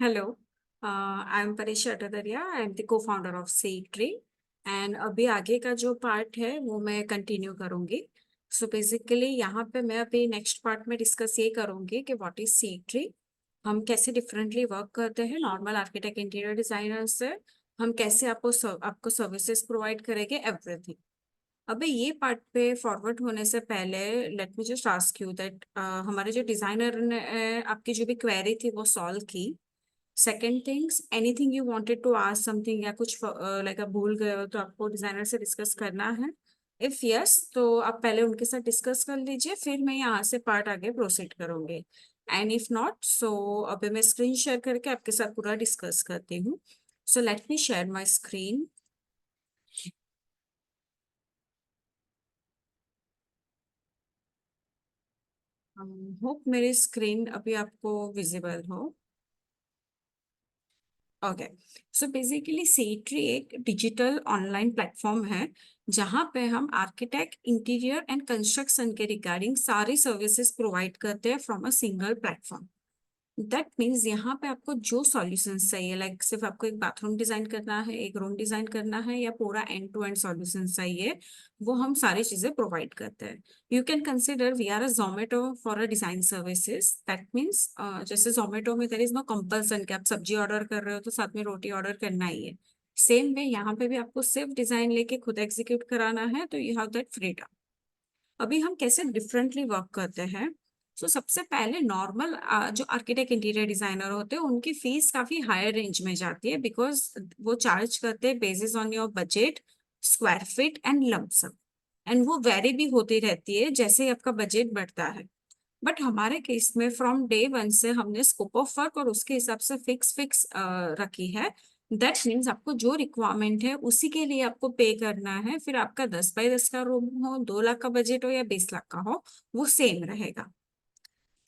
Hello, I am परीक्षा अटादरिया। I am the को founder of seed tree. And अभी आगे का जो पार्ट है वो मैं कंटिन्यू करूंगी। सो बेसिकली यहाँ पे मैं अभी नेक्स्ट पार्ट में डिस्कस ये करूंगी कि व्हाट इज सीड ट्री, हम कैसे डिफरेंटली वर्क करते हैं नॉर्मल आर्किटेक्ट इंटीरियर डिजाइनर से, हम कैसे आपको सर्विसेज प्रोवाइड करेंगे, एवरीथिंग। अबे ये पार्ट पे फॉरवर्ड होने से पहले let me just ask you that हमारे जो डिजाइनर ने आपकी जो भी क्वेरी थी वो सॉल्व की। Second things, anything you wanted to ask something या कुछ लाइक आप भूल गए हो तो आपको डिजाइनर से डिस्कस करना है। इफ यस तो आप पहले उनके साथ डिस्कस कर लीजिए, फिर मैं यहाँ से पार्ट आगे प्रोसीड करूंगी। एंड इफ नॉट सो अभी मैं स्क्रीन शेयर करके आपके साथ पूरा डिस्कस करती हूँ। So let me share my screen. Hope मेरी स्क्रीन अभी आपको विजिबल हो। ओके। सो बेसिकली सीट्री एक डिजिटल ऑनलाइन प्लेटफॉर्म है जहाँ पे हम आर्किटेक्ट इंटीरियर एंड कंस्ट्रक्शन के रिगार्डिंग सारी सर्विसेज प्रोवाइड करते हैं from a single platform. That means यहाँ पे आपको जो सॉल्यूशंस चाहिए, लाइक सिर्फ आपको एक बाथरूम डिजाइन करना है, एक रूम डिजाइन करना है, या पूरा एंड टू एंड सॉल्यूशन चाहिए, वो हम सारी चीजें प्रोवाइड करते हैं। You can consider we are a Zomato for a design services. That means जैसे जोमेटो में देर इज नो कंपल्सन कि आप सब्जी ऑर्डर कर रहे हो तो साथ में रोटी ऑर्डर करना ही है। सेम वे यहाँ पे भी आपको सिर्फ डिजाइन लेके खुद एग्जीक्यूट कराना है तो यू हैव दैट फ्रीडम। अभी हम कैसे डिफरेंटली वर्क करते हैं। सो सबसे पहले नॉर्मल जो आर्किटेक्ट इंटीरियर डिजाइनर होते हैं उनकी फीस काफी हायर रेंज में जाती है, बिकॉज वो चार्ज करते हैं basis on your budget, square feet and lump sum. And वो वेरी भी होती रहती है जैसे ही आपका बजट बढ़ता है। बट हमारे केस में फ्रॉम डे वन से हमने स्कोप ऑफ वर्क और उसके हिसाब से फिक्स फिक्स रखी है। दैट मीन्स आपको जो रिक्वायरमेंट है उसी के लिए आपको पे करना है, फिर आपका 10 बाई 10 का रूम हो, 2 लाख का बजट हो या 20 लाख का हो, वो सेम रहेगा।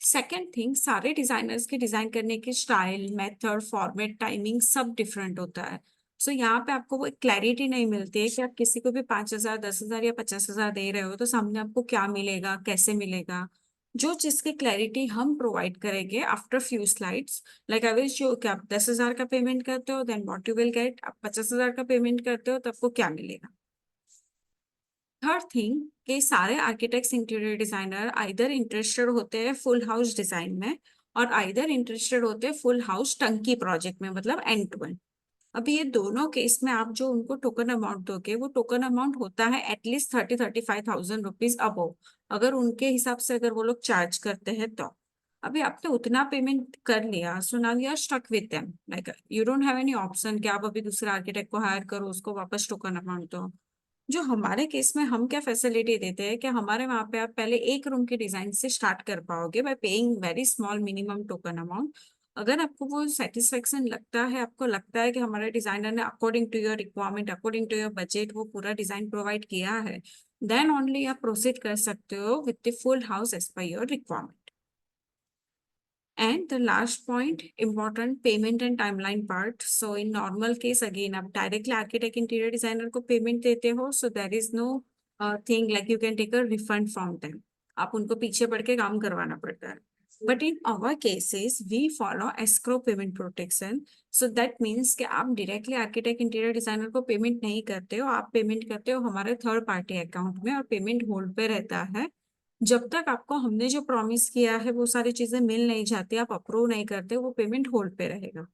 सेकेंड थिंग, सारे डिजाइनर्स के डिजाइन करने के स्टाइल, मेथड, फॉर्मेट, टाइमिंग सब डिफरेंट होता है। सो यहाँ पे आपको वो क्लैरिटी नहीं मिलती है कि आप किसी को भी 5,000, 10,000 या 50,000 दे रहे हो तो सामने आपको क्या मिलेगा, कैसे मिलेगा। जो चीज की क्लैरिटी हम प्रोवाइड करेंगे after few slides, like I will show कि आप 10,000 का पेमेंट करते हो then what you will get, आप 50,000 का पेमेंट करते हो तो आपको क्या मिलेगा। थर्ड थिंग, कि सारे architects interior designer either interested होते हैं फुल हाउस डिजाइन में और आइदर इंटरेस्टेड होते हैं फुल हाउस टंकी प्रोजेक्ट में, मतलब एंड टू एंड। अभी ये दोनों केस में आप जो उनको टोकन अमाउंट दोगे वो टोकन अमाउंट होता है एटलीस्ट 35,000 रुपीज अबव, अगर उनके हिसाब से अगर वो लोग चार्ज करते हैं तो। अभी आपने उतना पेमेंट कर लिया, so now you are stuck with them, like you don't have any option कि आप अभी दूसरे आर्किटेक्ट को हायर करो, उसको वापस टोकन अमाउंट दो। जो हमारे केस में हम क्या फैसिलिटी देते हैं कि हमारे वहां पे आप पहले एक रूम के डिजाइन से स्टार्ट कर पाओगे bye paying very small minimum token amount. अगर आपको वो सेटिस्फेक्शन लगता है, आपको लगता है कि हमारे डिजाइनर ने according to your requirement, according to your budget वो पूरा डिजाइन प्रोवाइड किया है, देन ओनली आप प्रोसीड कर सकते हो with the full house as per your requirement. And the last point, important payment and timeline part. So in normal case, again, आप directly architect interior designer को payment देते हो, so there is no thing like you can take a refund from them. आप उनको पीछे पड़ के काम करवाना पड़ता है. But in our cases, we follow escrow payment protection. So that means कि आप directly architect interior designer को payment नहीं करते हो, आप payment करते हो हमारे third party account में और payment hold पे रहता है जब तक आपको हमने जो प्रॉमिस किया है वो सारी चीजें मिल नहीं जाती, आप अप्रूव नहीं करते, वो पेमेंट होल्ड पे रहेगा।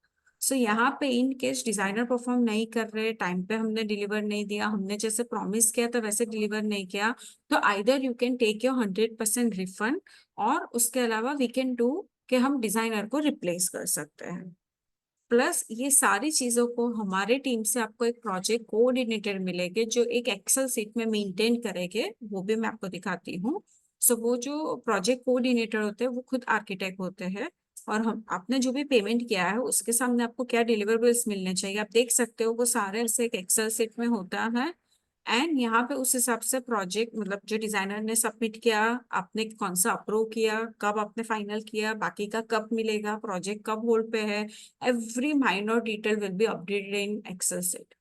सो यहाँ पे इन केस डिजाइनर परफॉर्म नहीं कर रहे, टाइम पे हमने डिलीवर नहीं दिया, हमने जैसे प्रॉमिस किया था वैसे डिलीवर नहीं किया, तो either you can take your 100% refund, और उसके अलावा वी कैन डू कि हम डिजाइनर को रिप्लेस कर सकते हैं। प्लस ये सारी चीजों को हमारे टीम से आपको एक प्रोजेक्ट कोऑर्डिनेटर मिलेंगे जो एक एक्सेल सीट में मेंटेन करेंगे, वो भी मैं आपको दिखाती हूँ। सो वो जो प्रोजेक्ट कोऑर्डिनेटर होते हैं वो खुद आर्किटेक्ट होते हैं, और हम आपने जो भी पेमेंट किया है उसके सामने आपको क्या डिलीवरेबल्स मिलने चाहिए आप देख सकते हो, वो सारे ऐसे एक एक्सेल सीट में होता है। एंड यहाँ पे उस हिसाब से प्रोजेक्ट, मतलब जो डिजाइनर ने सबमिट किया, आपने कौन सा अप्रूव किया, कब आपने फाइनल किया, बाकी का कब मिलेगा, प्रोजेक्ट कब होल्ड पे है, every minor detail will be updated in excel sheet.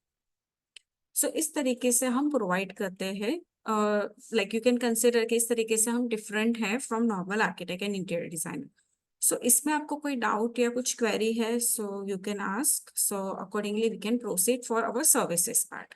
So इस तरीके से हम प्रोवाइड करते हैं, लाइक यू कैन कंसिडर कि इस तरीके से हम डिफरेंट है from normal architect and interior designer. So इसमें आपको कोई डाउट या कुछ क्वेरी है, so you can ask, so accordingly we can proceed for our services part.